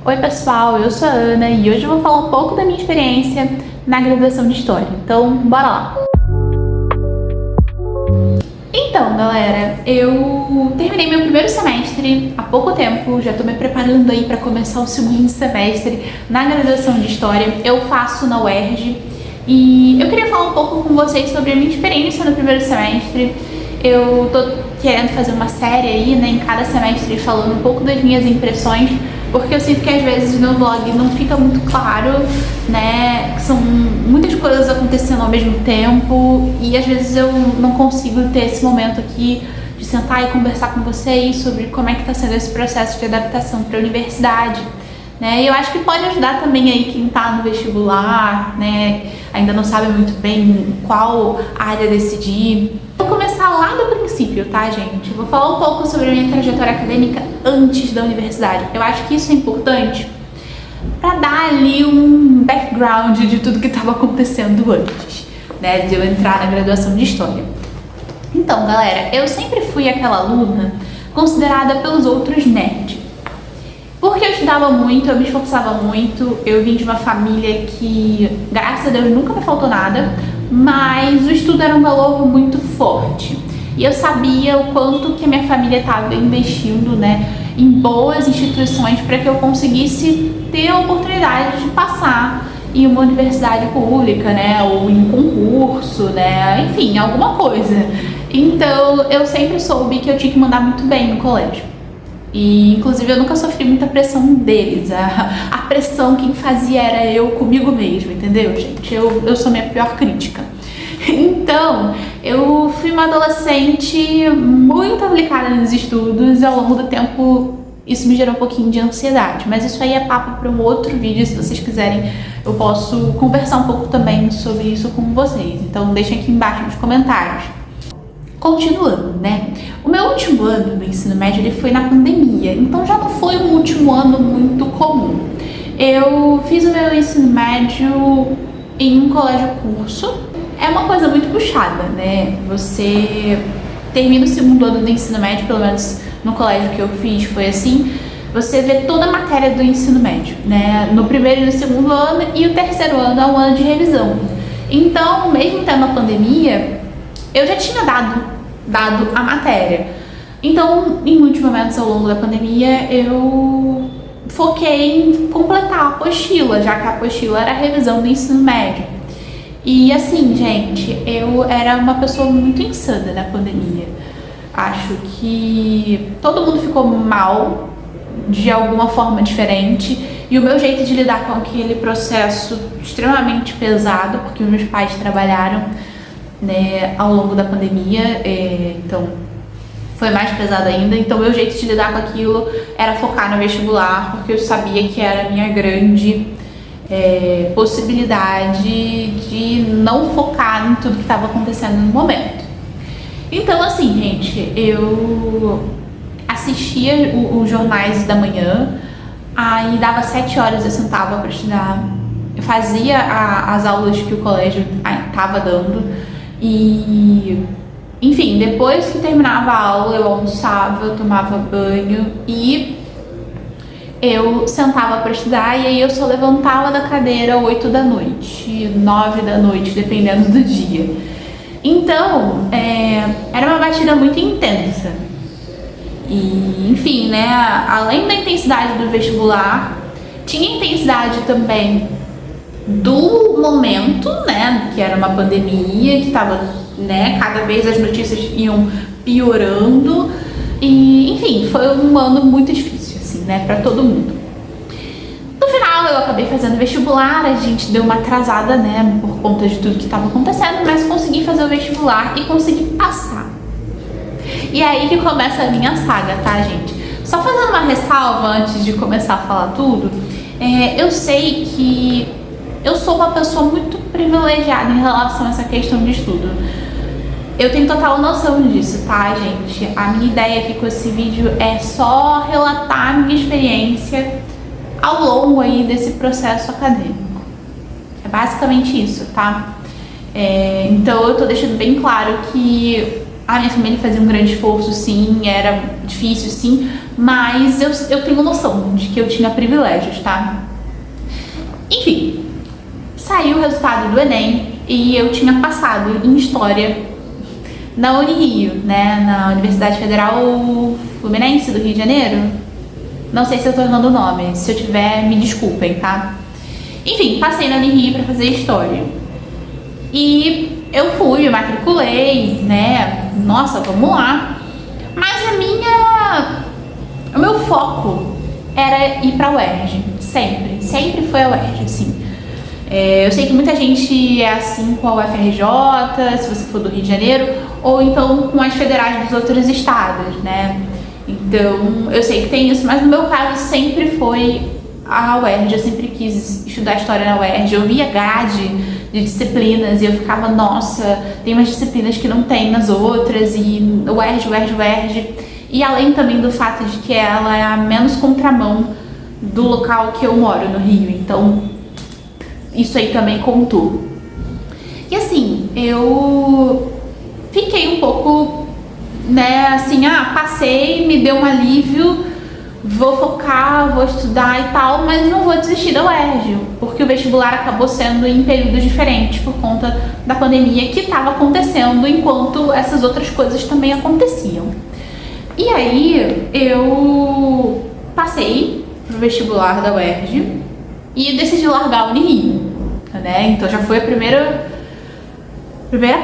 Oi pessoal, eu sou a Ana e hoje eu vou falar um pouco da minha experiência na graduação de História. Então, bora lá! Então, galera, eu terminei meu primeiro semestre há pouco tempo, já tô me preparando aí para começar o segundo semestre na graduação de História. Eu faço na UERJ e eu queria falar um pouco com vocês sobre a minha experiência no primeiro semestre. Eu tô querendo fazer uma série aí, né, em cada semestre falando um pouco das minhas impressões, porque eu sinto que às vezes no vlog não fica muito claro, né, que são muitas coisas acontecendo ao mesmo tempo e às vezes eu não consigo ter esse momento aqui de sentar e conversar com vocês sobre como é que tá sendo esse processo de adaptação para a universidade, né, e eu acho que pode ajudar também aí quem tá no vestibular, né, ainda não sabe muito bem qual área decidir. Vou começar lá do princípio, tá, gente? Vou falar um pouco sobre a minha trajetória acadêmica antes da universidade. Eu acho que isso é importante para dar ali um background de tudo que estava acontecendo antes, né, de eu entrar na graduação de História. Então, galera, eu sempre fui aquela aluna considerada pelos outros nerd. Porque eu estudava muito, eu me esforçava muito, eu vim de uma família que, graças a Deus, nunca me faltou nada, mas o estudo era um valor muito forte. E eu sabia o quanto que a minha família estava investindo, né, em boas instituições para que eu conseguisse ter a oportunidade de passar em uma universidade pública, né, ou em um concurso, né, enfim, alguma coisa. Então, eu sempre soube que eu tinha que mandar muito bem no colégio. E, inclusive, eu nunca sofri muita pressão deles. A pressão quem fazia era eu comigo mesma, entendeu, gente? Eu sou minha pior crítica. Então, eu fui uma adolescente muito aplicada nos estudos e ao longo do tempo isso me gerou um pouquinho de ansiedade. Mas isso aí é papo para um outro vídeo, se vocês quiserem eu posso conversar um pouco também sobre isso com vocês. Então, deixem aqui embaixo nos comentários. Continuando, né? O meu último ano do ensino médio ele foi na pandemia, então já não foi um último ano muito comum. Eu fiz o meu ensino médio em um colégio curso. É uma coisa muito puxada, né? Você termina o segundo ano do ensino médio, pelo menos no colégio que eu fiz foi assim, você vê toda a matéria do ensino médio, né? No primeiro e no segundo ano, e o terceiro ano é um ano de revisão. Então, mesmo tendo a pandemia, eu já tinha dado a matéria. Então, em muitos momentos ao longo da pandemia, eu foquei em completar a apostila, já que a apostila era a revisão do ensino médio. E assim, gente, eu era uma pessoa muito insana na pandemia. Acho que todo mundo ficou mal de alguma forma diferente. E o meu jeito de lidar com aquele processo extremamente pesado, porque os meus pais trabalharam, né, ao longo da pandemia, então foi mais pesado ainda. Então meu jeito de lidar com aquilo era focar no vestibular, porque eu sabia que era a minha grande possibilidade de não focar em tudo que estava acontecendo no momento. Então assim, gente, eu assistia os jornais da manhã, aí dava 7 horas eu sentava para estudar, eu fazia as aulas que o colégio estava dando. E, enfim, depois que terminava a aula, eu almoçava, eu tomava banho e eu sentava para estudar, e aí eu só levantava da cadeira 8 da noite, 9 da noite, dependendo do dia. Então, era uma batida muito intensa. E, enfim, né, além da intensidade do vestibular, tinha intensidade também do momento, né, que era uma pandemia, que estava, né, cada vez as notícias iam piorando e, enfim, foi um ano muito difícil, assim, né, para todo mundo. No final eu acabei fazendo vestibular, a gente deu uma atrasada, né, por conta de tudo que estava acontecendo, mas consegui fazer o vestibular e consegui passar. E é aí que começa a minha saga, tá, gente? Só fazendo uma ressalva antes de começar a falar tudo, eu sei que eu sou uma pessoa muito privilegiada em relação a essa questão de estudo. Eu tenho total noção disso, tá, gente? A minha ideia aqui com esse vídeo é só relatar a minha experiência ao longo aí desse processo acadêmico. É basicamente isso, tá? Então eu tô deixando bem claro que a minha família fazia um grande esforço, sim, era difícil, sim, mas eu tenho noção de que eu tinha privilégios, tá? Enfim, saiu o resultado do Enem e eu tinha passado em História na Unirio, né, na Universidade Federal Fluminense do Rio de Janeiro. Não sei se eu tô errando o nome, se eu tiver, me desculpem, tá? Enfim, passei na Unirio pra fazer História. E eu fui, me matriculei, né, nossa, vamos lá. Mas o meu foco era ir pra UERJ, sempre foi a UERJ, assim. Eu sei que muita gente é assim com a UFRJ, se você for do Rio de Janeiro, ou então com as federais dos outros estados, né? Então, eu sei que tem isso, mas no meu caso sempre foi a UERJ, eu sempre quis estudar História na UERJ, eu via grade de disciplinas e eu ficava, nossa, tem umas disciplinas que não tem nas outras, e UERJ. E além também do fato de que ela é a menos contramão do local que eu moro, no Rio, então isso aí também contou. E assim, eu fiquei um pouco, né, assim, passei, me deu um alívio, vou focar, vou estudar e tal, mas não vou desistir da UERJ, porque o vestibular acabou sendo em períodos diferentes por conta da pandemia que estava acontecendo, enquanto essas outras coisas também aconteciam. E aí, eu passei pro vestibular da UERJ e decidi largar a Unirio, né? Então já foi a primeira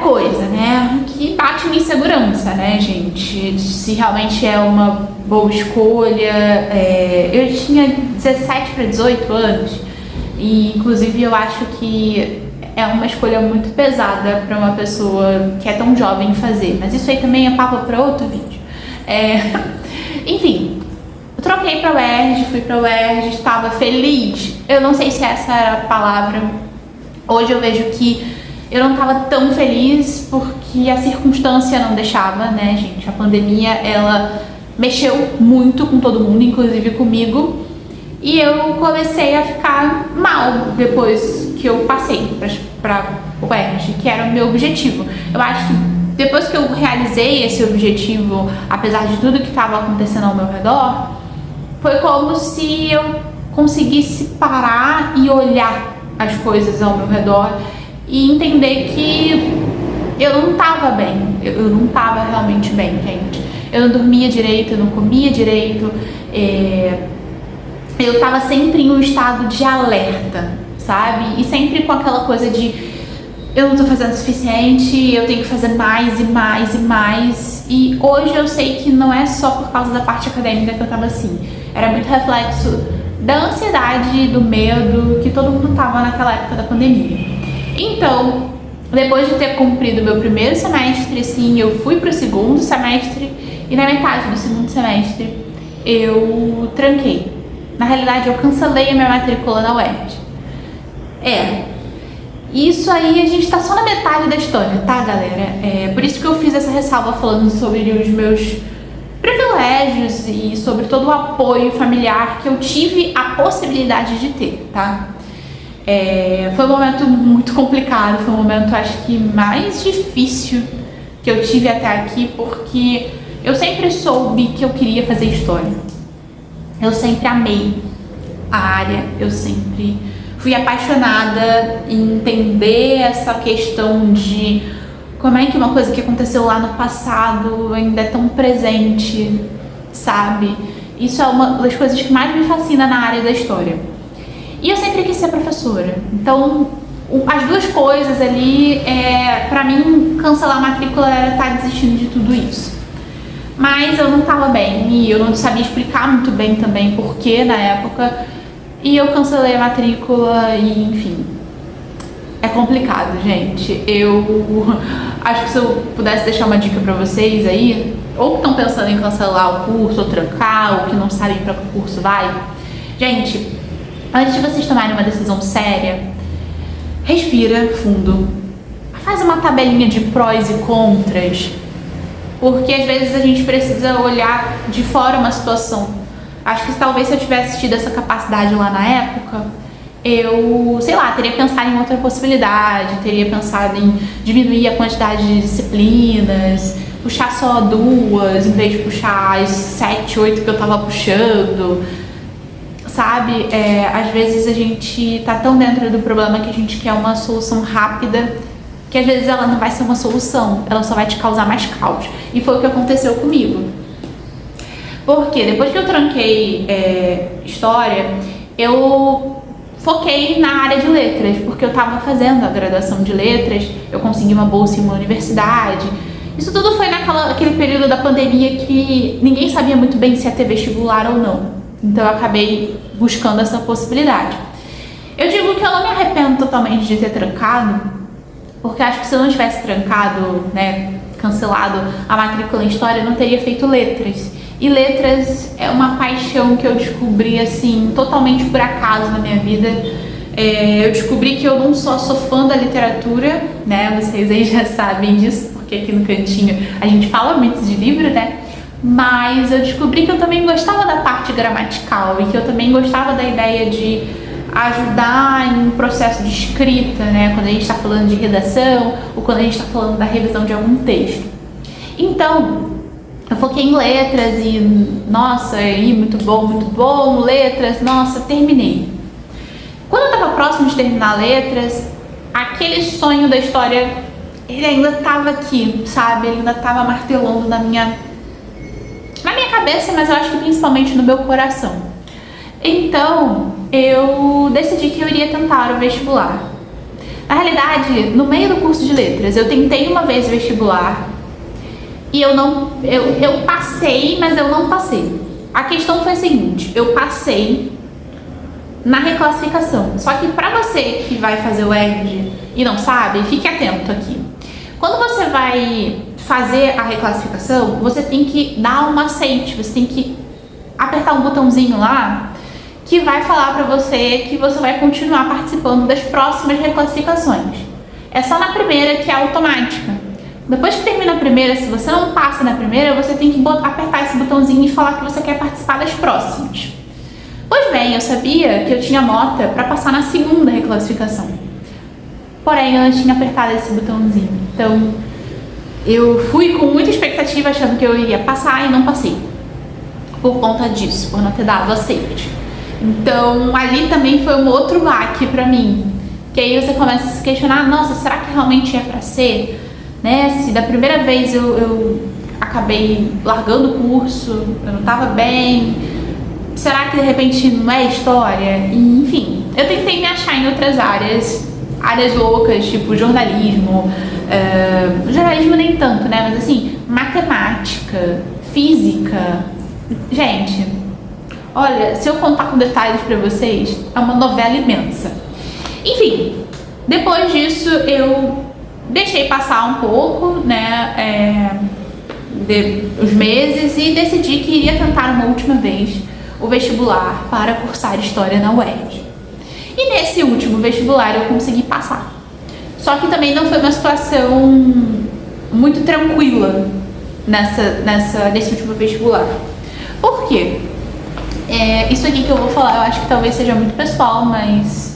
coisa, né? Que bate minha insegurança, né, gente? Se realmente é uma boa escolha. Eu tinha 17 para 18 anos e, inclusive, eu acho que é uma escolha muito pesada para uma pessoa que é tão jovem fazer. Mas isso aí também é papo para outro vídeo. Enfim, eu troquei pra UERJ, fui pra UERJ, estava feliz. Eu não sei se essa era a palavra. Hoje eu vejo que eu não estava tão feliz porque a circunstância não deixava, né, gente? A pandemia, ela mexeu muito com todo mundo, inclusive comigo. E eu comecei a ficar mal depois que eu passei pra UERJ, que era o meu objetivo. Eu acho que depois que eu realizei esse objetivo, apesar de tudo que estava acontecendo ao meu redor, foi como se eu conseguisse parar e olhar as coisas ao meu redor e entender que eu não estava bem, eu não estava realmente bem, gente. Eu não dormia direito, eu não comia direito, eu estava sempre em um estado de alerta, sabe? E sempre com aquela coisa de eu não tô fazendo o suficiente, eu tenho que fazer mais e mais e mais. E hoje eu sei que não é só por causa da parte acadêmica que eu tava assim. Era muito reflexo da ansiedade, do medo que todo mundo tava naquela época da pandemia. Então, depois de ter cumprido meu primeiro semestre, sim, eu fui pro segundo semestre e na metade do segundo semestre eu tranquei. Na realidade, eu cancelei a minha matrícula na UERJ. Isso aí a gente tá só na metade da história, tá, galera? Por isso que eu fiz essa ressalva falando sobre os meus privilégios e sobre todo o apoio familiar que eu tive a possibilidade de ter, tá? Foi um momento muito complicado, foi um momento, acho que, mais difícil que eu tive até aqui, porque eu sempre soube que eu queria fazer história. Eu sempre amei a área, eu sempre fui apaixonada em entender essa questão de como é que uma coisa que aconteceu lá no passado ainda é tão presente, sabe? Isso é uma das coisas que mais me fascina na área da história. E eu sempre quis ser professora. Então, as duas coisas ali, pra mim, cancelar a matrícula era estar desistindo de tudo isso. Mas eu não estava bem e eu não sabia explicar muito bem também porquê na época. E eu cancelei a matrícula e, enfim, é complicado, gente. Eu acho que se eu pudesse deixar uma dica pra vocês aí, ou que estão pensando em cancelar o curso, ou trancar, ou que não sabem pra que curso vai, gente, antes de vocês tomarem uma decisão séria, respira fundo, faz uma tabelinha de prós e contras, porque às vezes a gente precisa olhar de fora uma situação. Acho que talvez se eu tivesse tido essa capacidade lá na época, eu, sei lá, teria pensado em outra possibilidade, teria pensado em diminuir a quantidade de disciplinas, puxar só duas, em vez de puxar as 7, 8 que eu tava puxando, sabe? Às vezes a gente tá tão dentro do problema que a gente quer uma solução rápida, que às vezes ela não vai ser uma solução, ela só vai te causar mais caos. E foi o que aconteceu comigo. Porque depois que eu tranquei história, eu foquei na área de letras, porque eu estava fazendo a graduação de letras, eu consegui uma bolsa em uma universidade. Isso tudo foi naquele período da pandemia que ninguém sabia muito bem se ia ter vestibular ou não. Então eu acabei buscando essa possibilidade. Eu digo que eu não me arrependo totalmente de ter trancado, porque acho que se eu não tivesse trancado, né, cancelado a matrícula em história, eu não teria feito letras. E letras é uma paixão que eu descobri, assim, totalmente por acaso na minha vida. Eu descobri que eu não só sou fã da literatura, né? Vocês aí já sabem disso, porque aqui no cantinho a gente fala muito de livro, né? Mas eu descobri que eu também gostava da parte gramatical e que eu também gostava da ideia de ajudar em um processo de escrita, né? Quando a gente está falando de redação ou quando a gente está falando da revisão de algum texto. Então, eu foquei em letras e, nossa, muito bom, letras, nossa, terminei. Quando eu estava próximo de terminar letras, aquele sonho da história, ele ainda estava aqui, sabe? Ele ainda estava martelando na minha cabeça, mas eu acho que principalmente no meu coração. Então, eu decidi que eu iria tentar o vestibular. Na realidade, no meio do curso de letras, eu tentei uma vez o vestibular, e eu passei, mas eu não passei. A questão foi a seguinte, eu passei na reclassificação. Só que pra você que vai fazer o ERG e não sabe, fique atento aqui. Quando você vai fazer a reclassificação, você tem que dar um aceite, você tem que apertar um botãozinho lá que vai falar pra você que você vai continuar participando das próximas reclassificações. É só na primeira que é automática. Depois que termina a primeira, se você não passa na primeira, você tem que apertar esse botãozinho e falar que você quer participar das próximas. Pois bem, eu sabia que eu tinha nota para passar na segunda reclassificação. Porém, eu não tinha apertado esse botãozinho. Então, eu fui com muita expectativa achando que eu iria passar e não passei. Por conta disso, por não ter dado aceite. Então, ali também foi um outro baque para mim. Que aí você começa a se questionar, nossa, será que realmente é para ser? Né? Se da primeira vez eu acabei largando o curso, eu não estava bem, será que de repente não é história? E, enfim, eu tentei me achar em outras áreas loucas, tipo jornalismo, jornalismo nem tanto, né? Mas assim, matemática, física. Gente, olha, se eu contar com detalhes pra vocês, é uma novela imensa. Enfim, depois disso eu deixei passar um pouco, né, os meses e decidi que iria tentar uma última vez o vestibular para cursar História na UERJ. E nesse último vestibular eu consegui passar. Só que também não foi uma situação muito tranquila nesse último vestibular. Por quê? Isso aqui que eu vou falar eu acho que talvez seja muito pessoal, mas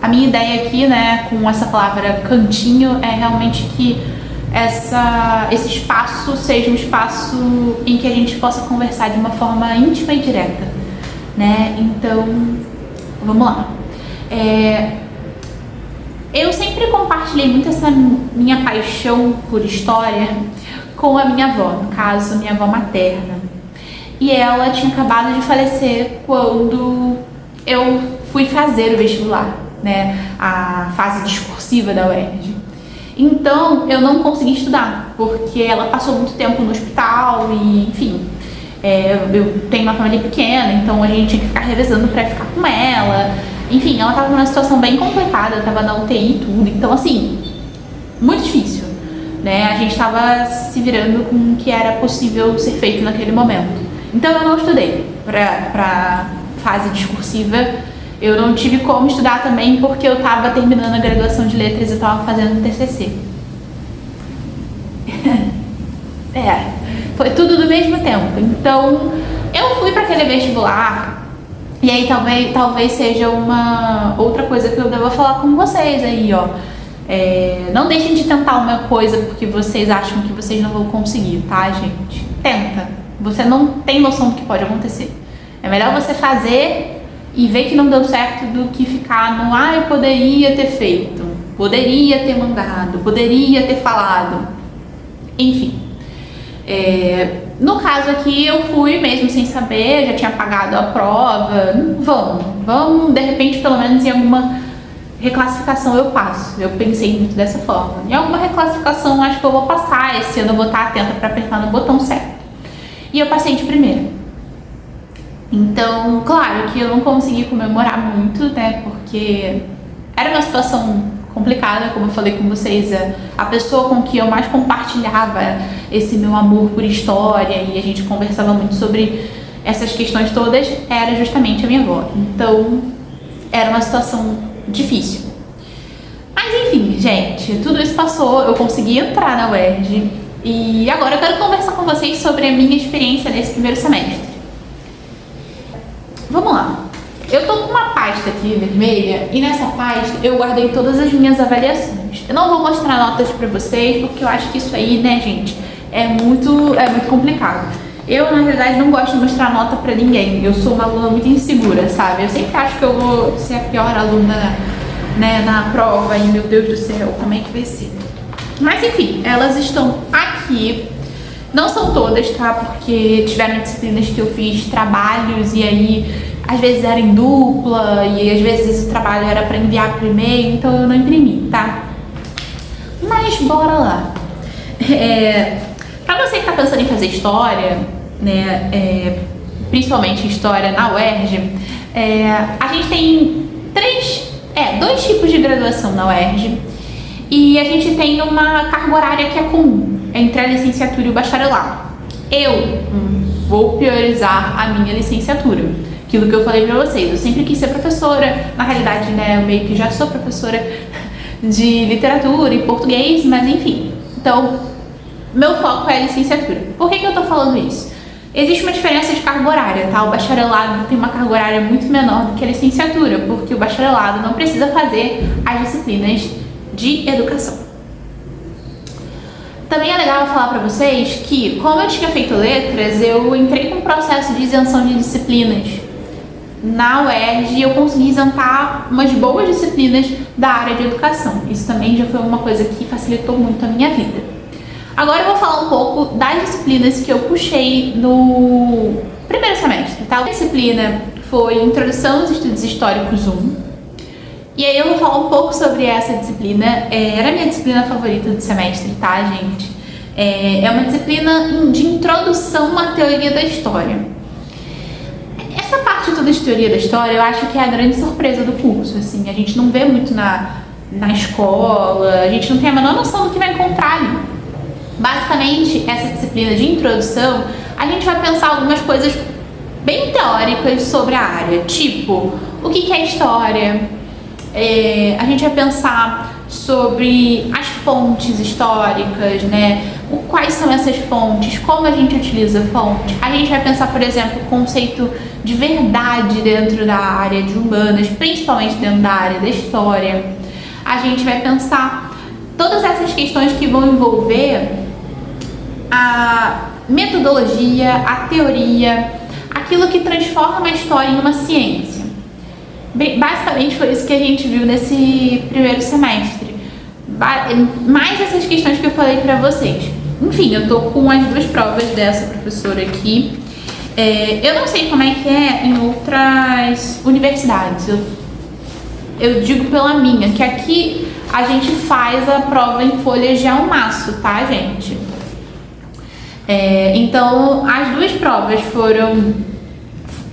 a minha ideia aqui, né, com essa palavra cantinho, é realmente que esse espaço seja um espaço em que a gente possa conversar de uma forma íntima e direta, né? Então, vamos lá. Eu sempre compartilhei muito essa minha paixão por história com a minha avó, no caso, minha avó materna. E ela tinha acabado de falecer quando eu fui fazer o vestibular, né, a fase discursiva da UERJ. Então, eu não consegui estudar, porque ela passou muito tempo no hospital e, enfim, eu tenho uma família pequena, então a gente tinha que ficar revezando pra ficar com ela. Enfim, ela tava numa situação bem complicada, tava na UTI e tudo, então, assim, muito difícil, né? A gente tava se virando com o que era possível ser feito naquele momento. Então, eu não estudei pra fase discursiva. Eu não tive como estudar também porque eu estava terminando a graduação de letras e estava fazendo um TCC. Foi tudo do mesmo tempo. Então, eu fui para aquele vestibular e aí talvez seja uma outra coisa que eu devo falar com vocês aí, ó. Não deixem de tentar uma coisa porque vocês acham que vocês não vão conseguir, tá, gente? Tenta. Você não tem noção do que pode acontecer. É melhor você fazer e ver que não deu certo do que ficar no eu poderia ter feito, poderia ter mandado, poderia ter falado. Enfim. No caso aqui eu fui mesmo sem saber, já tinha pagado a prova. Vamos, de repente, pelo menos em alguma reclassificação eu passo. Eu pensei muito dessa forma. Em alguma reclassificação acho que eu vou passar. Esse ano eu vou estar atenta para apertar no botão certo. E eu passei de primeira. Então, claro que eu não consegui comemorar muito, né? Porque era uma situação complicada, como eu falei com vocês. A pessoa com que eu mais compartilhava esse meu amor por história e a gente conversava muito sobre essas questões todas era justamente a minha avó. Então, era uma situação difícil. Mas enfim, gente, tudo isso passou, eu consegui entrar na UERJ e agora eu quero conversar com vocês sobre a minha experiência nesse primeiro semestre. Vamos lá. Eu tô com uma pasta aqui vermelha e nessa pasta eu guardei todas as minhas avaliações. Eu não vou mostrar notas pra vocês porque eu acho que isso aí, né, gente, é muito complicado. Eu, na verdade, não gosto de mostrar nota pra ninguém. Eu sou uma aluna muito insegura, sabe? Eu sempre acho que eu vou ser a pior aluna, né, na prova. E, meu Deus do céu, como é que vai ser? Mas, enfim, elas estão aqui. Não são todas, tá? Porque tiveram disciplinas que eu fiz trabalhos e aí, às vezes era em dupla e às vezes esse trabalho era pra enviar por e-mail, então eu não imprimi, tá? Mas, bora lá. Pra você que tá pensando em fazer história, né, principalmente história na UERJ, a gente tem dois tipos de graduação na UERJ e a gente tem uma carga horária que é comum entre a licenciatura e o bacharelado. Eu vou priorizar a minha licenciatura, aquilo que eu falei pra vocês. Eu sempre quis ser professora, na realidade, né, eu meio que já sou professora de literatura e português, mas enfim. Então, meu foco é a licenciatura. Por que eu tô falando isso? Existe uma diferença de carga horária, tá? O bacharelado tem uma carga horária muito menor do que a licenciatura, porque o bacharelado não precisa fazer as disciplinas de educação. Também é legal falar pra vocês que, como eu tinha feito letras, eu entrei com um processo de isenção de disciplinas na UERJ e eu consegui isentar umas boas disciplinas da área de educação. Isso também já foi uma coisa que facilitou muito a minha vida. Agora eu vou falar um pouco das disciplinas que eu puxei no primeiro semestre, tá? A disciplina foi Introdução aos Estudos Históricos 1. E aí eu vou falar um pouco sobre essa disciplina. Era a minha disciplina favorita do semestre, tá, gente? É uma disciplina de introdução à teoria da história. Essa parte toda de teoria da história eu acho que é a grande surpresa do curso, assim. A gente não vê muito na escola, a gente não tem a menor noção do que vai encontrar ali. Basicamente, essa disciplina de introdução, a gente vai pensar algumas coisas bem teóricas sobre a área, tipo, o que é história, a gente vai pensar sobre as fontes históricas, né? Quais são essas fontes, como a gente utiliza fonte. A gente vai pensar, por exemplo, o conceito de verdade dentro da área de humanas, principalmente dentro da área da história. A gente vai pensar todas essas questões que vão envolver a metodologia, a teoria, aquilo que transforma a história em uma ciência. Basicamente foi isso que a gente viu nesse primeiro semestre. Mais essas questões que eu falei pra vocês. Enfim, eu tô com as duas provas dessa professora aqui. Eu não sei como é que é em outras universidades. Eu digo pela minha, que aqui a gente faz a prova em folhas de almaço, tá, gente? Então, as duas provas foram,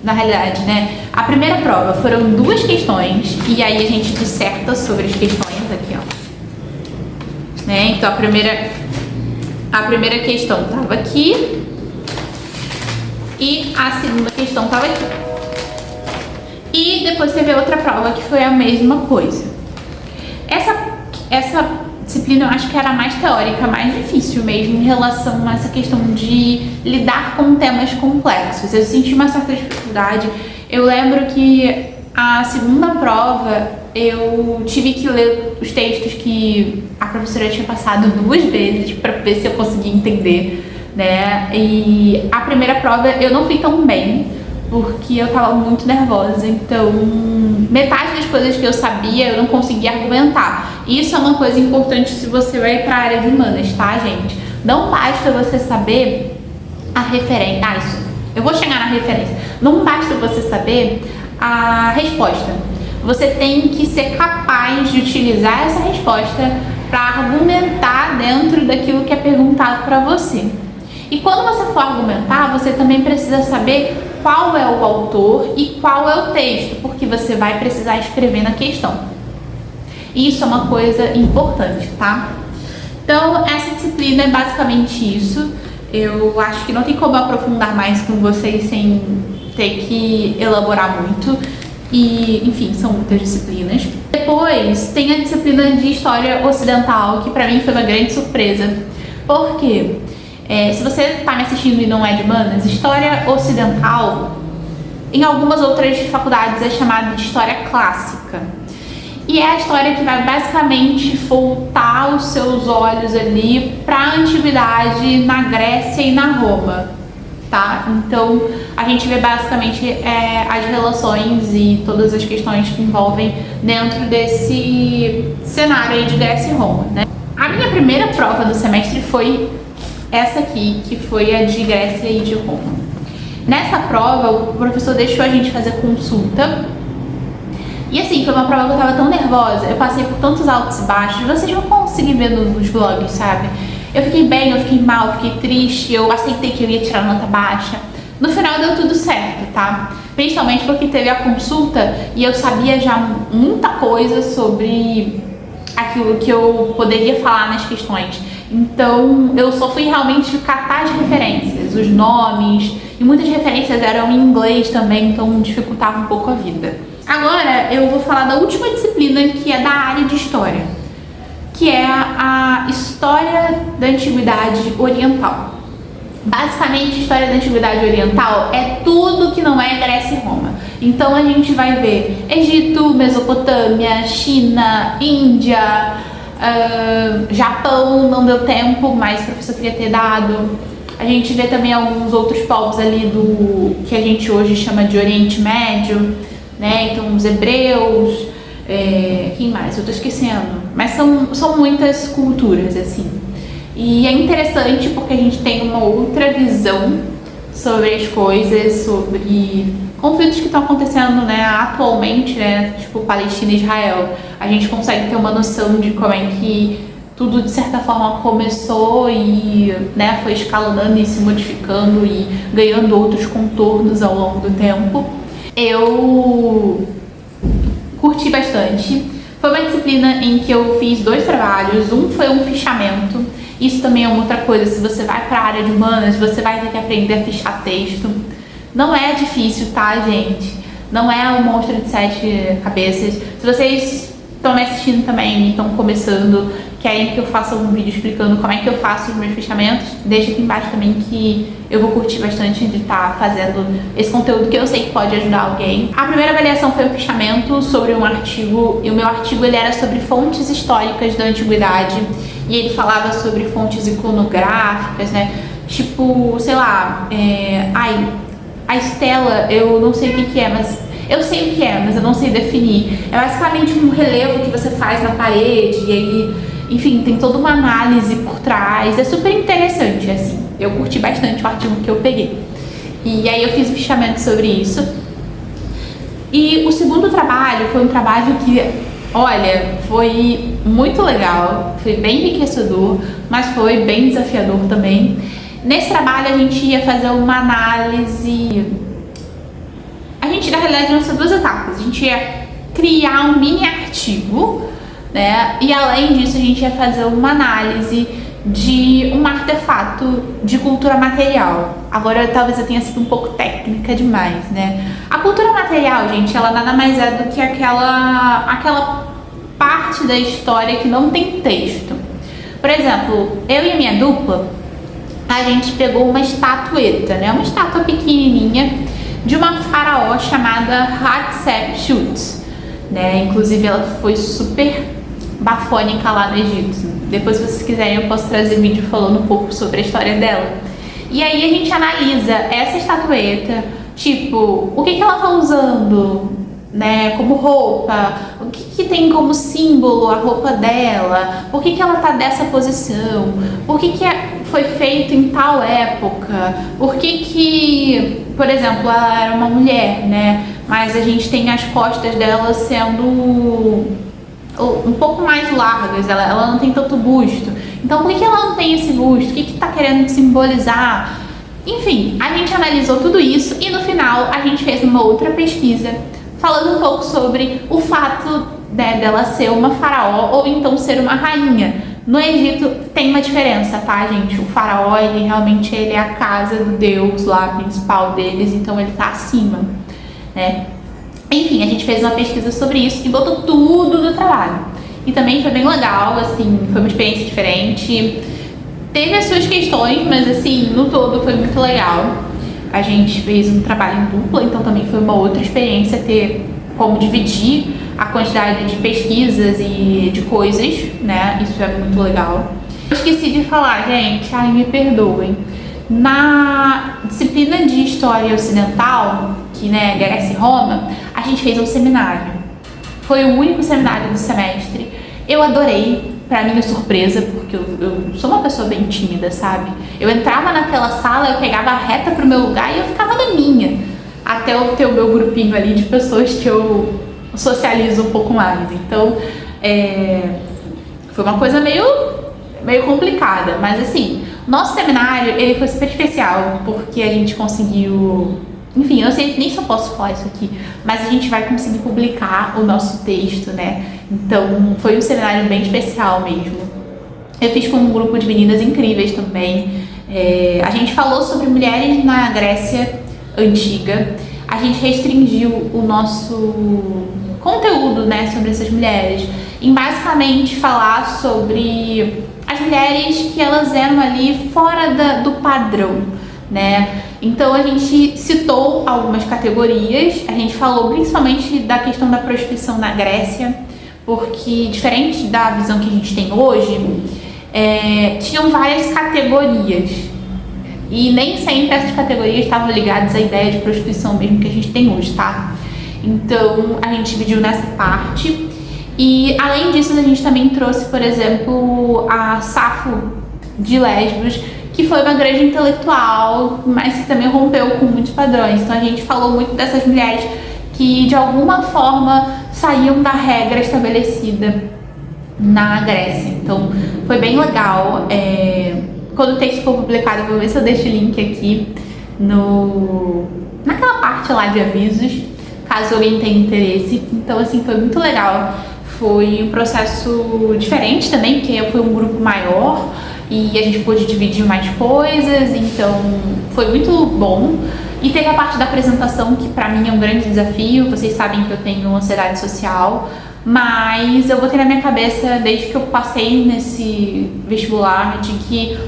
na realidade, né? A primeira prova foram 2 questões e aí a gente disserta sobre as questões aqui, ó. Né? Então, a primeira questão estava aqui e a segunda questão estava aqui. E depois teve outra prova que foi a mesma coisa. Essa disciplina eu acho que era mais teórica, mais difícil mesmo em relação a essa questão de lidar com temas complexos. Eu senti uma certa dificuldade. Eu lembro que A segunda prova, eu tive que ler os textos que a professora tinha passado 2 vezes para ver se eu conseguia entender, né? E a primeira prova eu não fui tão bem, porque eu tava muito nervosa, então metade das coisas que eu sabia eu não conseguia argumentar. Isso é uma coisa importante se você vai para a área de humanas, tá, gente? Não basta você saber a referência. Ah, isso. Eu vou chegar na referência. Não basta você saber a resposta. Você tem que ser capaz de utilizar essa resposta para argumentar dentro daquilo que é perguntado para você. E quando você for argumentar, você também precisa saber qual é o autor e qual é o texto, porque você vai precisar escrever na questão. Isso é uma coisa importante, tá? Então, essa disciplina é basicamente isso. Eu acho que não tem como aprofundar mais com vocês sem ter que elaborar muito. E, enfim, são muitas disciplinas. Depois, tem a disciplina de História Ocidental, que pra mim foi uma grande surpresa. Por quê? Se você está me assistindo e não é de humanas, História Ocidental, em algumas outras faculdades é chamada de História Clássica. E é a história que vai basicamente voltar os seus olhos ali para a antiguidade na Grécia e na Roma, tá? Então, a gente vê basicamente as relações e todas as questões que envolvem dentro desse cenário aí de Grécia e Roma, né? A minha primeira prova do semestre foi essa aqui, que foi a de Grécia e de Roma. Nessa prova, o professor deixou a gente fazer consulta. E assim, foi uma prova que eu tava tão nervosa, eu passei por tantos altos e baixos, vocês vão conseguir ver nos vlogs, sabe? Eu fiquei bem, eu fiquei mal, eu fiquei triste, eu aceitei que eu ia tirar nota baixa. No final deu tudo certo, tá? Principalmente porque teve a consulta e eu sabia já muita coisa sobre aquilo que eu poderia falar nas questões. Então, eu só fui realmente catar as referências, os nomes, e muitas referências eram em inglês também, então dificultava um pouco a vida. Agora, eu vou falar da última disciplina, que é da área de História, que é a História da Antiguidade Oriental. Basicamente, História da Antiguidade Oriental é tudo que não é Grécia e Roma. Então, a gente vai ver Egito, Mesopotâmia, China, Índia, Japão, não deu tempo, mas o professor queria ter dado. A gente vê também alguns outros povos ali do que a gente hoje chama de Oriente Médio, né? Então, os hebreus, quem mais? Eu tô esquecendo. Mas são muitas culturas, assim. E é interessante porque a gente tem uma outra visão sobre as coisas, sobre conflitos que estão acontecendo, né, atualmente, né, tipo Palestina e Israel. A gente consegue ter uma noção de como é que tudo, de certa forma, começou e, né, foi escalonando e se modificando e ganhando outros contornos ao longo do tempo. Eu curti bastante. Foi uma disciplina em que eu fiz 2 trabalhos. Um foi um fichamento. Isso também é uma outra coisa. Se você vai para a área de humanas, você vai ter que aprender a fichar texto. Não é difícil, tá, gente? Não é um monstro de 7 cabeças. Se vocês estão me assistindo também e estão começando, querem que eu faça um vídeo explicando como é que eu faço os meus fechamentos, deixa aqui embaixo também que eu vou curtir bastante de estar fazendo esse conteúdo que eu sei que pode ajudar alguém. A primeira avaliação foi um fechamento sobre um artigo, e o meu artigo ele era sobre fontes históricas da antiguidade, e ele falava sobre fontes iconográficas, né? Tipo, sei lá, a estela, eu não sei o que é, mas eu sei o que é, mas eu não sei definir. É basicamente um relevo que você faz na parede e aí, enfim, tem toda uma análise por trás. É super interessante, assim. Eu curti bastante o artigo que eu peguei. E aí eu fiz um fichamento sobre isso. E o segundo trabalho foi um trabalho que, olha, foi muito legal, foi bem enriquecedor, mas foi bem desafiador também. Nesse trabalho a gente ia fazer uma análise. A gente, na realidade, ia ser 2 etapas. A gente ia criar um mini artigo, né? E além disso, a gente ia fazer uma análise de um artefato de cultura material. Agora, talvez eu tenha sido um pouco técnica demais, né? A cultura material, gente, ela nada mais é do que aquela parte da história que não tem texto. Por exemplo, eu e a minha dupla, a gente pegou uma estatueta, né? Uma estátua pequenininha de uma faraó chamada Hatshepsut, né? Inclusive ela foi super bafônica lá no Egito. Depois, se vocês quiserem, eu posso trazer vídeo falando um pouco sobre a história dela. E aí a gente analisa essa estatueta, tipo, o que ela tá usando, né, como roupa, o que tem como símbolo a roupa dela, por que ela tá dessa posição, por que foi feito em tal época, por que, por exemplo, ela era uma mulher, né, mas a gente tem as costas dela sendo um pouco mais largas, ela não tem tanto busto. Então, por que ela não tem esse busto? O que tá querendo simbolizar? Enfim, a gente analisou tudo isso e no final a gente fez uma outra pesquisa falando um pouco sobre o fato, né, dela ser uma faraó ou então ser uma rainha. No Egito tem uma diferença, tá, gente? O faraó, ele realmente é a casa do deus lá, principal deles, então ele tá acima, né? Enfim, a gente fez uma pesquisa sobre isso e botou tudo no trabalho. E também foi bem legal, assim, foi uma experiência diferente. Teve as suas questões, mas assim, no todo foi muito legal. A gente fez um trabalho em dupla, então também foi uma outra experiência ter como dividir a quantidade de pesquisas e de coisas, né? Isso é muito legal. Esqueci de falar, gente, ai, me perdoem. Na disciplina de História Ocidental, que, né, Grécia e Roma, a gente fez um seminário. Foi o único seminário do semestre. Eu adorei, pra minha surpresa, porque eu sou uma pessoa bem tímida, sabe? Eu entrava naquela sala, eu pegava a reta pro meu lugar e eu ficava na minha. Até eu ter o meu grupinho ali de pessoas que eu socializo um pouco mais. Então, foi uma coisa meio complicada, mas assim, nosso seminário, ele foi super especial, porque a gente conseguiu... Enfim, eu não sei nem se eu posso falar isso aqui, mas a gente vai conseguir publicar o nosso texto, né? Então, foi um seminário bem especial mesmo. Eu fiz com um grupo de meninas incríveis também. A gente falou sobre mulheres na Grécia Antiga. A gente restringiu o nosso conteúdo, né, sobre essas mulheres, em basicamente falar sobre as mulheres que elas eram ali fora do padrão, né? Então a gente citou algumas categorias, a gente falou principalmente da questão da prostituição na Grécia, porque diferente da visão que a gente tem hoje, tinham várias categorias e nem sempre essas categorias estavam ligadas à ideia de prostituição mesmo que a gente tem hoje, tá? Então a gente dividiu nessa parte e além disso a gente também trouxe, por exemplo, a Safo de Lesbos, que foi uma grande intelectual, mas que também rompeu com muitos padrões. Então a gente falou muito dessas mulheres que de alguma forma saíam da regra estabelecida na Grécia. Então foi bem legal. Quando o texto for publicado, eu vou ver se eu deixo o link aqui naquela parte lá de avisos, caso alguém tenha interesse. Então assim, foi muito legal. Foi um processo diferente também, porque foi um grupo maior e a gente pôde dividir mais coisas, então foi muito bom. E teve a parte da apresentação, que pra mim é um grande desafio. Vocês sabem que eu tenho ansiedade social, mas eu botei na minha cabeça, desde que eu passei nesse vestibular, de que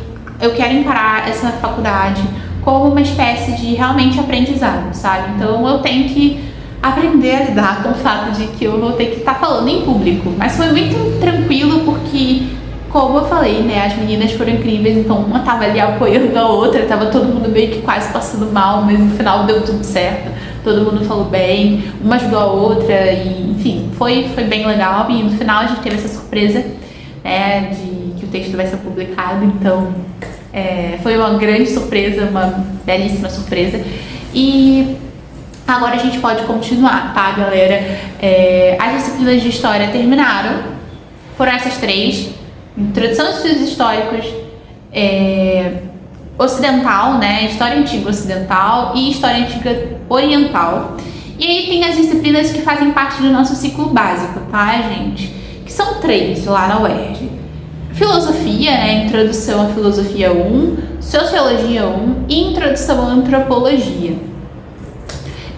eu quero encarar essa faculdade como uma espécie de realmente aprendizado, sabe? Então eu tenho que aprender a lidar com o fato de que eu vou ter que estar falando em público. Mas foi muito tranquilo, porque, como eu falei, né, as meninas foram incríveis, então uma tava ali apoiando a outra, tava todo mundo meio que quase passando mal, mas no final deu tudo certo, todo mundo falou bem, uma ajudou a outra, e enfim, foi bem legal. E no final a gente teve essa surpresa, né, de que o texto vai ser publicado, então foi uma grande surpresa, uma belíssima surpresa. E agora a gente pode continuar, tá, galera? As disciplinas de história terminaram, foram essas três: Introdução aos Estudos Históricos, Ocidental, né? História Antiga Ocidental e História Antiga Oriental. E aí tem as disciplinas que fazem parte do nosso ciclo básico, tá, gente? Que são três lá na UERJ. Filosofia, né? Introdução à Filosofia 1, Sociologia 1 e Introdução à Antropologia.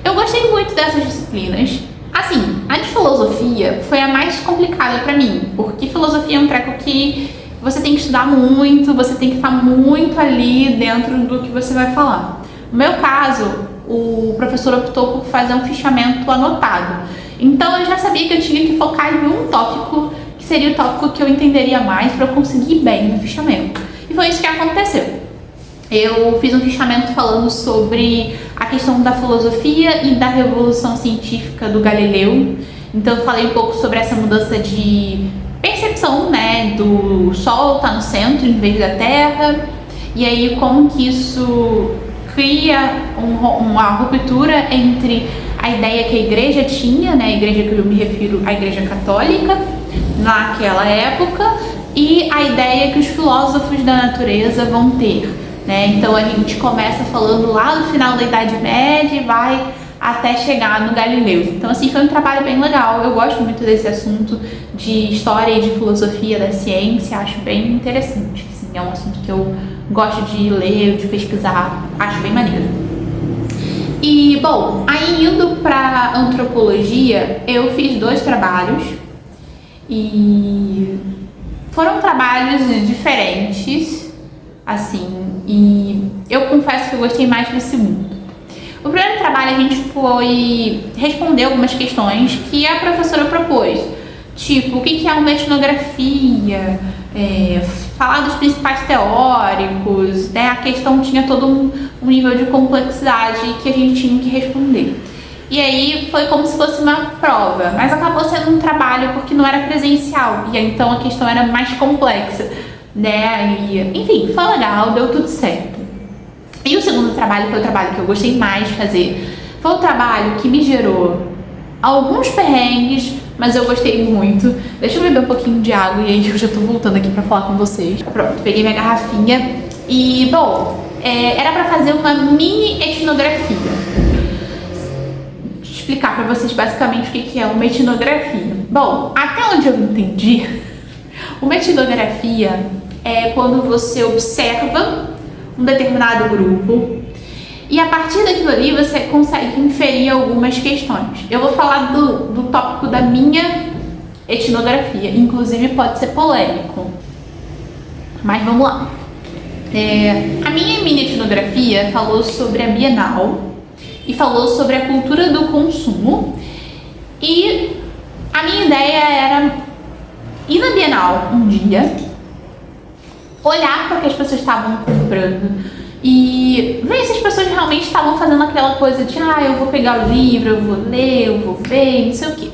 Eu gostei muito dessas disciplinas. Assim, a de filosofia foi a mais complicada pra mim, porque filosofia é um treco que você tem que estudar muito, você tem que estar muito ali dentro do que você vai falar. No meu caso, o professor optou por fazer um fichamento anotado. Então eu já sabia que eu tinha que focar em um tópico, que seria o tópico que eu entenderia mais para eu conseguir bem no fichamento. E foi isso que aconteceu. Eu fiz um fichamento falando sobre a questão da filosofia e da revolução científica do Galileu. Então eu falei um pouco sobre essa mudança de percepção, né, do Sol estar no centro em vez da Terra, e aí como que isso cria uma ruptura entre a ideia que a igreja tinha, né, a igreja que eu me refiro à igreja católica naquela época, e a ideia que os filósofos da natureza vão ter, né? Então a gente começa falando lá no final da Idade Média e vai até chegar no Galileu. Então assim, foi um trabalho bem legal, eu gosto muito desse assunto de história e de filosofia da ciência, acho bem interessante, assim, é um assunto que eu gosto de ler, de pesquisar, acho bem maneiro. E, bom, aí indo para antropologia, eu fiz 2 trabalhos e foram trabalhos diferentes, assim, e eu confesso que eu gostei mais do segundo. O primeiro trabalho a gente foi responder algumas questões que a professora propôs, tipo, o que é uma etnografia, falar dos principais teóricos, né? A questão tinha todo um nível de complexidade que a gente tinha que responder. E aí foi como se fosse uma prova, mas acabou sendo um trabalho porque não era presencial, e então a questão era mais complexa, né? E, enfim, foi legal, deu tudo certo. E o segundo trabalho foi o trabalho que eu gostei mais de fazer. Foi um trabalho que me gerou alguns perrengues, mas eu gostei muito. Deixa eu beber um pouquinho de água e aí eu já tô voltando aqui pra falar com vocês. Pronto, peguei minha garrafinha e, bom, era pra fazer uma mini etnografia. Deixa eu explicar pra vocês basicamente o que é uma etnografia. Bom, até onde eu entendi, uma etnografia é quando você observa um determinado grupo e a partir daquilo ali você consegue inferir algumas questões. Eu vou falar do tópico da minha etnografia, inclusive pode ser polêmico, mas vamos lá. A minha mini etnografia falou sobre a Bienal e falou sobre a cultura do consumo, e a minha ideia era ir na Bienal um dia, olhar para o que as pessoas estavam comprando e ver se as pessoas realmente estavam fazendo aquela coisa de eu vou pegar o livro, eu vou ler, eu vou ver, não sei o que.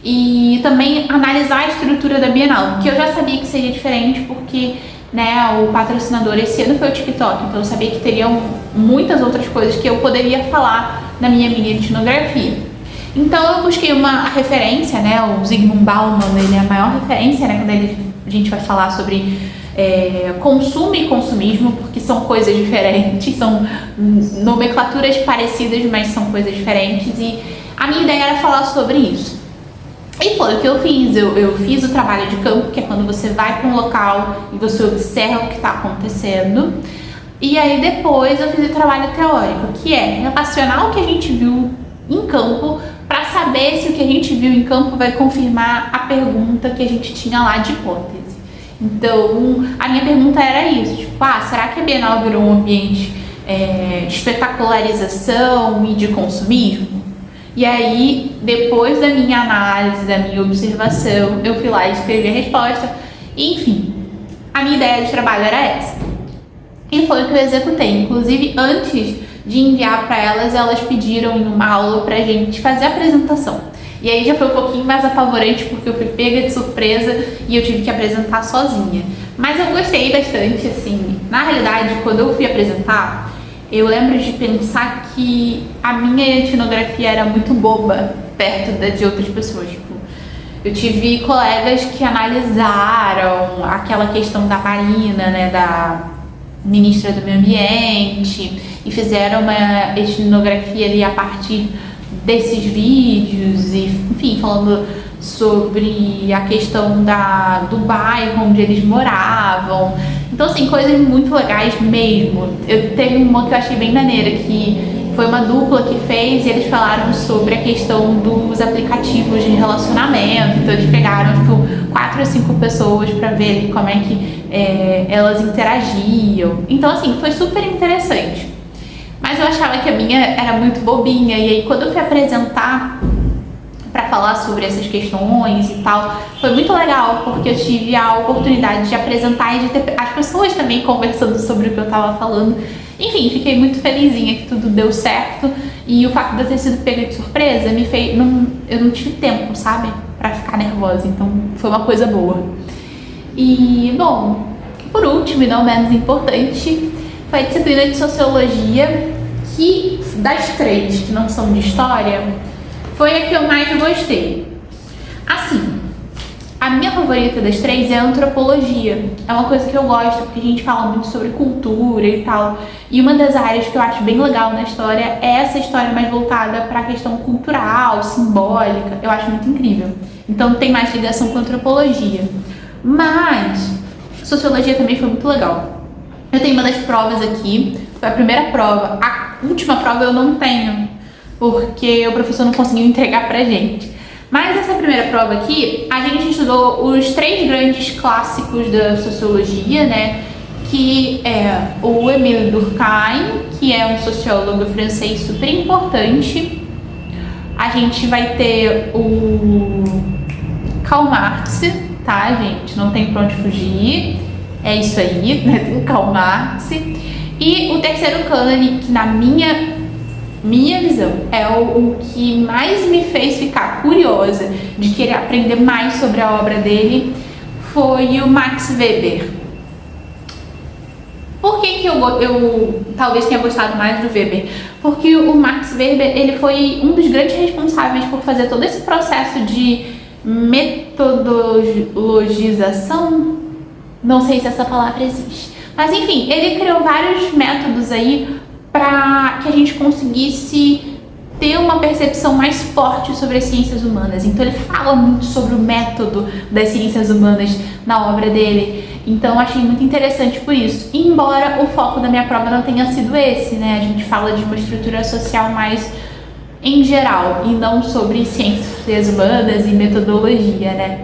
E também analisar a estrutura da Bienal, que eu já sabia que seria diferente porque, né, o patrocinador esse ano foi o TikTok, então eu sabia que teriam muitas outras coisas que eu poderia falar na minha mini etnografia. Então eu busquei uma referência, né, o Zygmunt Bauman, ele é a maior referência, né, quando a gente vai falar sobre consumo e consumismo, porque são coisas diferentes, são nomenclaturas parecidas, mas são coisas diferentes, e a minha ideia era falar sobre isso. E foi o que eu fiz, eu fiz o trabalho de campo, que é quando você vai para um local e você observa o que está acontecendo, e aí depois eu fiz o trabalho teórico, que é relacionar o que a gente viu em campo para saber se o que a gente viu em campo vai confirmar a pergunta que a gente tinha lá de hipótese. Então, a minha pergunta era isso, tipo, será que a Bienal virou um ambiente de espetacularização e de consumismo? E aí, depois da minha análise, da minha observação, eu fui lá e escrevi a resposta. E, enfim, a minha ideia de trabalho era essa. E foi o que eu executei. Inclusive, antes de enviar para elas pediram em uma aula pra gente fazer a apresentação. E aí já foi um pouquinho mais apavorante porque eu fui pega de surpresa e eu tive que apresentar sozinha. Mas eu gostei bastante, assim. Na realidade, quando eu fui apresentar, eu lembro de pensar que a minha etnografia era muito boba perto da de outras pessoas. Tipo, eu tive colegas que analisaram aquela questão da Marina, né, da ministra do Meio Ambiente, e fizeram uma etnografia ali a partir desses vídeos, e enfim, falando sobre a questão do bairro onde eles moravam. Então, assim, coisas muito legais mesmo. Teve uma que eu achei bem maneira, que foi uma dupla que fez, e eles falaram sobre a questão dos aplicativos de relacionamento. Então eles pegaram, tipo, 4 ou 5 pessoas para ver ali como é que elas interagiam. Então, assim, foi super interessante. mas eu achava que a minha era muito bobinha, e aí quando eu fui apresentar para falar sobre essas questões e tal, foi muito legal, porque eu tive a oportunidade de apresentar e de ter as pessoas também conversando sobre o que eu tava falando. Enfim, fiquei muito felizinha que tudo deu certo, e o fato de eu ter sido pega de surpresa me fez, eu não tive tempo, sabe, pra ficar nervosa, então foi uma coisa boa. E, bom, por último e não menos importante, foi a disciplina de Sociologia, que das três que não são de História, foi a que eu mais gostei. Assim, a minha favorita das três é a Antropologia. É uma coisa que eu gosto, porque a gente fala muito sobre cultura e tal. E uma das áreas que eu acho bem legal na história é essa história mais voltada para a questão cultural, simbólica. Eu acho muito incrível. Então tem mais ligação com a Antropologia. Mas Sociologia também foi muito legal. Eu tenho uma das provas aqui, foi a primeira prova. A última prova eu não tenho, porque o professor não conseguiu entregar pra gente. Mas essa primeira prova aqui, a gente estudou os três grandes clássicos da Sociologia, né? Que é o Émile Durkheim, que é um sociólogo francês super importante. A gente vai ter o Karl Marx, tá, gente? Não tem pra onde fugir. É isso aí, né? Tem o Karl Marx. E o terceiro cânone, que na minha visão é o que mais me fez ficar curiosa de querer aprender mais sobre a obra dele, foi o Max Weber. Por que eu talvez tenha gostado mais do Weber? Porque o Max Weber, ele foi um dos grandes responsáveis por fazer todo esse processo de metodologização. Não sei se essa palavra existe. Mas enfim, ele criou vários métodos aí para que a gente conseguisse ter uma percepção mais forte sobre as ciências humanas. Então ele fala muito sobre o método das ciências humanas na obra dele. Então eu achei muito interessante por isso. Embora o foco da minha prova não tenha sido esse, né? A gente fala de uma estrutura social mais em geral e não sobre ciências humanas e metodologia, né?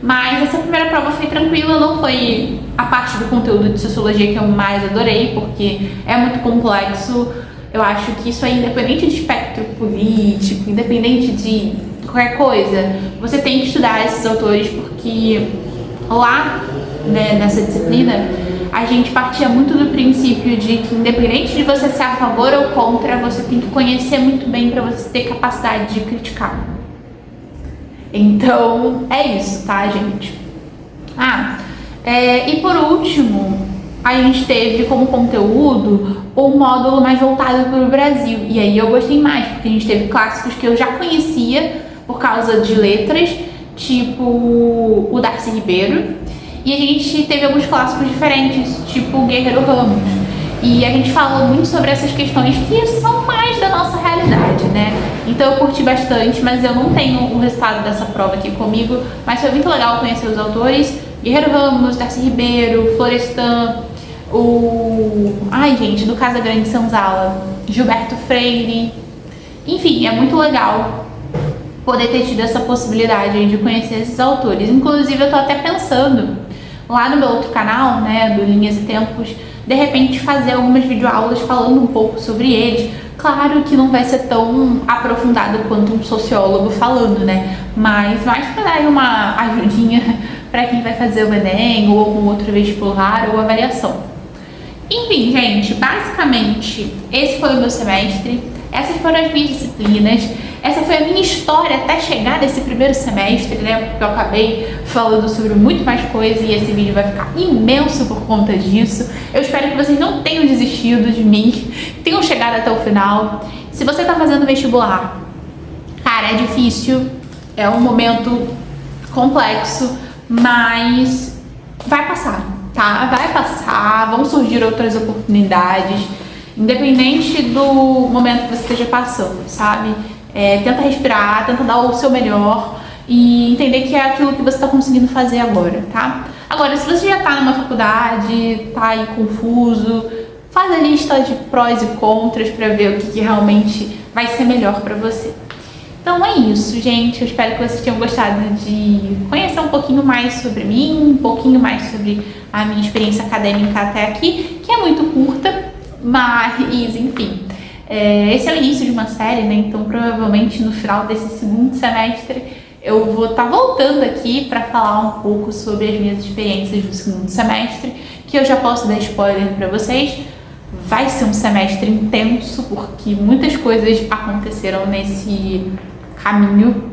Mas essa primeira prova foi tranquila, não foi a parte do conteúdo de Sociologia que eu mais adorei, porque é muito complexo. Eu acho que isso é independente de espectro político, independente de qualquer coisa, você tem que estudar esses autores, porque lá, né, nessa disciplina, a gente partia muito do princípio de que independente de você ser a favor ou contra, você tem que conhecer muito bem para você ter capacidade de criticar. Então, é isso, tá, gente? E por último, a gente teve como conteúdo o módulo mais voltado para o Brasil. E aí eu gostei mais, porque a gente teve clássicos que eu já conhecia por causa de letras, tipo o Darcy Ribeiro. E a gente teve alguns clássicos diferentes, tipo o Guerreiro Ramos. E a gente falou muito sobre essas questões que são mais da nossa realidade, né? Então eu curti bastante, mas eu não tenho o resultado dessa prova aqui comigo. Mas foi muito legal conhecer os autores. Guerreiro Ramos, Darcy Ribeiro, Florestan, do Casa Grande Senzala, Gilberto Freire. Enfim, é muito legal poder ter tido essa possibilidade de conhecer esses autores. Inclusive eu tô até pensando, lá no meu outro canal, né, do Linhas e Tempos, de repente fazer algumas videoaulas falando um pouco sobre eles. Claro que não vai ser tão aprofundado quanto um sociólogo falando, né? Mas mais para dar uma ajudinha para quem vai fazer o Enem ou algum outro vestibular ou avaliação. Enfim, gente, basicamente esse foi o meu semestre. Essas foram as minhas disciplinas. Essa foi a minha história até chegar nesse primeiro semestre, né? Porque eu acabei falando sobre muito mais coisa e esse vídeo vai ficar imenso por conta disso. Eu espero que vocês não tenham desistido de mim, tenham chegado até o final. Se você tá fazendo vestibular, cara, é difícil, é um momento complexo, mas vai passar, tá? Vai passar, vão surgir outras oportunidades, independente do momento que você esteja passando, sabe? Tenta respirar, tenta dar o seu melhor e entender que é aquilo que você está conseguindo fazer agora, tá? Agora, se você já está numa faculdade, tá aí confuso, faz a lista de prós e contras para ver o que realmente vai ser melhor para você. Então é isso, gente. Eu espero que vocês tenham gostado de conhecer um pouquinho mais sobre mim, um pouquinho mais sobre a minha experiência acadêmica até aqui, que é muito curta, mas enfim. Esse é o início de uma série, né? Então provavelmente no final desse segundo semestre eu vou estar voltando aqui para falar um pouco sobre as minhas experiências do segundo semestre, que eu já posso dar spoiler para vocês. Vai ser um semestre intenso, porque muitas coisas aconteceram nesse caminho.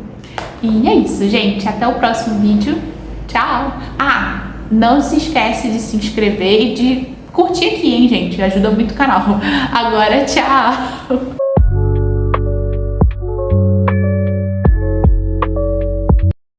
E é isso, gente. Até o próximo vídeo. Tchau! Ah, não se esquece de se inscrever e de curtir aqui, hein, gente? Ajuda muito o canal. Agora, tchau!